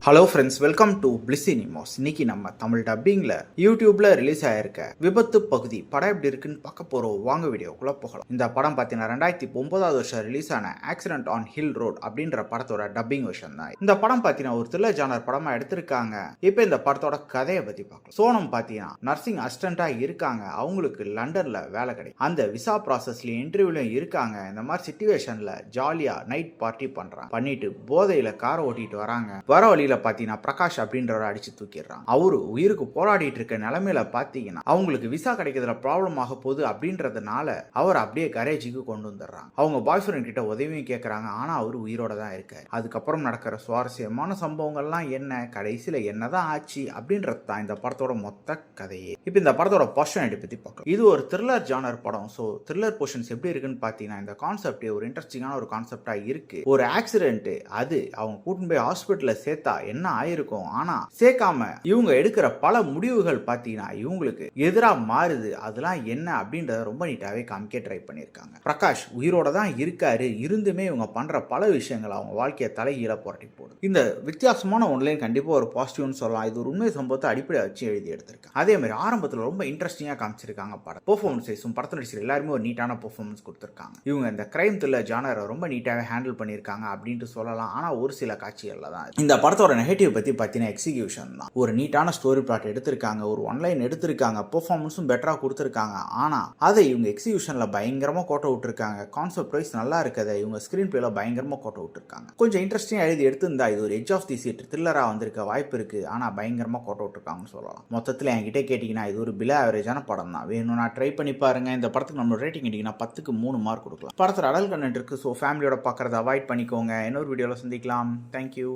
Hello friends, welcome to bliss cinemas. இன்னைக்கு நம்ம தமிழ் டப்பிங்ல யூடியூப்ல ரிலீஸ் ஆயிருக்க விபத்து பகுதி படம் எப்படி இருக்குன்னு பார்க்க போறோம். வாங்க வீடியோக்குள்ள போகலாம். இந்த படம் பார்த்தீங்கன்னா 2009 வருஷம் ரிலீஸ் ஆன ஆக்சிடென்ட் ஆன் ஹில் ரோட் அப்படின்ற படத்தோட டப்பிங் வெர்ஷன் தான். இந்த படம் பார்த்தீங்கன்னா ஒரு த்ரில்லர் ஜானர் படமா எடுத்திருக்காங்க. இப்போ இந்த படத்தோட கதையை பத்தி பார்க்கலாம். சோனம் பார்த்தீங்கன்னா நர்சிங் அசிஸ்டண்டா இருக்காங்க. அவங்களுக்கு லண்டன்ல வேலை கிடைக்கும். அந்த விசா ப்ராசஸ்லயும் இன்டர்வியூலயும் இருக்காங்க. இந்த மாதிரி சிச்சுவேஷன்ல ஜாலியா நைட் பார்ட்டி பண்றாங்க. பண்ணிட்டு போதையில காரை ஓட்டிட்டு வராங்க. வர வழியில பாத்தீங்கன்னா பிரகாஷ் அப்படின்றவரை அடிச்சு தூக்கிடுறாங்க. அவரு உயிருக்கு போராடிட்டு இருக்க நிலைமையில பாத்தீங்கன்னா அவங்களுக்கு விசா கிடைக்கிறதுல ப்ராப்ளம் ஆக போகுது அப்படின்றதுனால அவர் அப்படியே கரேஜுக்கு கொண்டு வந்துடுறாங்க. அவங்க பாய் ஃப்ரெண்ட் கிட்ட உதவியும் கேட்கறாங்க. ஆனா அவரு உயிரோட தான் இருக்காரு. அதுக்கப்புறம் நடக்கிற சுவாரஸ்யமான சம்பவங்கள்லாம் என்ன, கடைசியில என்னதான் ஆச்சு அப்படின்றது தான் இந்த படத்தோட மொத்த கதையே. இப்ப இந்த படத்தோட பர்சனாலிட்டி பத்தி பார்க்கலாம். இது ஒரு த்ரில்லர் ஜானர் படம். ஸோ த்ரில்லர் போர்ஷன்ஸ் எப்படி இருக்குன்னு பாத்தீங்கன்னா இந்த கான்செப்ட் ஒரு இன்ட்ரெஸ்டிங்கான ஒரு கான்செப்டா இருக்கு. ஒரு ஆக்சிடென்ட், அது அவங்க கூட்டிட்டு போய் ஹாஸ்பிட்டல்ல சேர்த்தா என்ன ஆயிருக்கும், ஆனா சேர்க்காம இவங்க எடுக்கிற பல முடிவுகள் பாத்தீங்கன்னா இவங்களுக்கு எதிராக மாறுது. அதெல்லாம் என்ன அப்படின்றத ரொம்ப நீட்டாவே காமிக்க ட்ரை பண்ணியிருக்காங்க. பிரகாஷ் உயிரோட தான் இருக்காரு. இருந்துமே இவங்க பண்ற பல விஷயங்கள் அவங்க வாழ்க்கையை தலைகீழ புரட்டி போடுது. இந்த வித்தியாசமான ஒன்லைன் கண்டிப்பா ஒரு பாசிட்டிவ்னு சொல்லலாம். இது ஒரு உண்மை சம்பவத்தை அடிப்படையாக வச்சு எழுதி எடுத்திருக்காங்க. அதே மாதிரி ஆரம்பத்தில் ரொம்ப இன்ட்ரெஸ்டிங்கா காமிச்சிருக்காங்க. படம் பெர்ஃபார்மன்ஸும் படத்தில் நடிச்சர் எல்லாருமே ஒரு நீட்டான பெர்ஃபார்மன்ஸ் கொடுத்திருக்காங்க. இவங்க இந்த கிரைம் த்ரில்லர் ஜானரை ரொம்ப நீட்டாவே ஹேண்டில் பண்ணியிருக்காங்க அப்படின்ட்டு சொல்லலாம். ஆனா ஒரு சில காட்சிகள்ல தான் இந்த படத்தோட நெகட்டிவ் பத்தி பார்த்தீங்கன்னா எக்ஸிகியூஷன் தான். ஒரு நீட்டான ஸ்டோரி பிளாட் எடுத்திருக்காங்க, ஒரு ஒன்லைன் எடுத்திருக்காங்க, பெர்ஃபார்மன்ஸும் பெட்டரா கொடுத்திருக்காங்க. ஆனா அதை இவங்க எக்ஸிகியூஷன்ல பயங்கரமா கோட்டை விட்டுருக்காங்க. கான்செப்ட் வைஸ் நல்லா இருக்கதை இவங்க ஸ்கிரீன் பிளேல பயங்கரமா கோட்டை விட்டுருக்காங்க. கொஞ்சம் இன்ட்ரெஸ்டிங்கா எழுதி எடுத்திருந்தா இது ஒரு எட்ஜ் ஆஃப் தி சீட் த்ரில்லரா வந்திருக்க வாய்ப்பு இருக்கு. ஆனா பயங்கரமா கோட்டை விட்டுருக்காங்கன்னு சொல்லலாம். மொத்தத்தில் என்கிட்ட கேட்டீங்கன்னா இது ஒரு பிலோ ஆவரேஜான படம் தான். வேணும்னா ட்ரை பண்ணி பாருங்க. இந்த படத்துக்கு நம்ம ரேட்டிங் கேட்டீங்கன்னா 10க்கு 3 மார்க் கொடுக்கலாம். படத்தில் அடல் கண்டென்ட் இருக்கு. ஸோ ஃபேமிலியோட பார்க்கறத அவாய்ட் பண்ணிக்கோங்க. இன்னொரு வீடியோவில் சந்திக்கலாம். தேங்க்யூ.